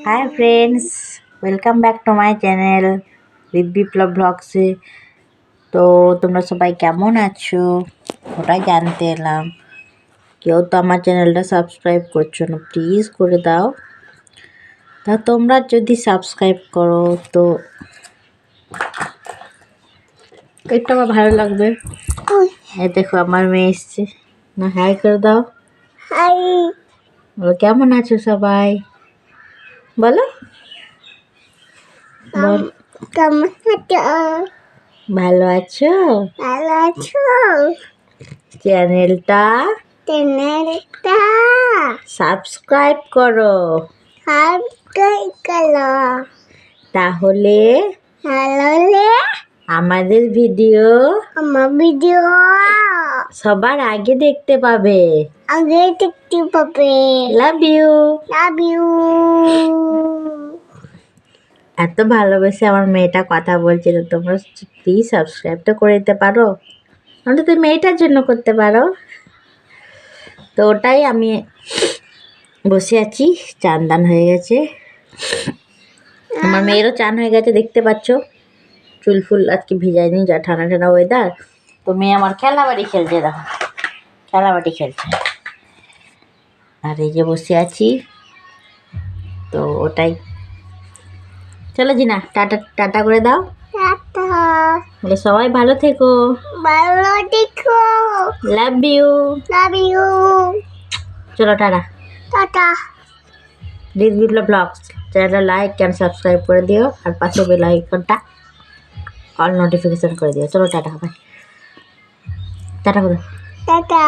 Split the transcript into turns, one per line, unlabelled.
High friends, welcome back to my channel with Biplab ব্লগসে। তো তোমরা সবাই কেমন আছো ওটাই জানতে এলাম। কেউ তো আমার চ্যানেলটা সাবস্ক্রাইব করছো না, প্লিজ করে দাও। তা তোমরা যদি সাবস্ক্রাইব করো তো একটু আমার ভালো লাগবে। এই দেখো আমার মেয়ে এসছে, না হাই করে দাও।
হাই,
বলো কেমন আছো সবাই, বলো বল।
কেমন আছো?
ভালো আছো?
ভালো আছো?
চ্যানেলটা সাবস্ক্রাইব করো,
সাবস্ক্রাইব করো,
তাহলে
তাহলে
আমাদের ভিডিও
আমার ভিডিও
সবার আগে দেখতে পাবে।
আগে দেখতে পাবে।
Love you.
Love you.
এত ভালোবেসে আমার মেয়েটা কথা বলছে, তো তোমরা প্লিজ সাবস্ক্রাইবটা করে দিতে পারো, নাহলে তুমি মেয়েটার জন্য করতে পারো। তো ওটাই আমি বসে আছি, চান দান হয়ে গেছে, আমার মেয়েরও চান হয়ে গেছে দেখতে পাচ্ছ। চুল ফুল আজকে ভিজাইনি, যা ঠান্ডা ঠান্ডা ওয়েদার। তো মেয়ে আমার খেলাবাড়ি খেলছে, দেখো খেলাবাড়ি খেলছে। আর এই যে বসে আছি, তো ওটাই। চলো জিনা, টাটা টাটা করে দাও।
টাটা।
বলে সবাই ভালো থেকো।
ভালো দেখো।
Love you.
Love you.
চলো tata.
Tata.
Please Biplab blogs চ্যানেলটা লাইক অ্যান্ড সাবস্ক্রাইব করে দিও, আর পাশে বেল আইকনটা অল নোটিফিকেশন করে দিও। চলো টাটা, বাই। টাটা করে।
টাটা।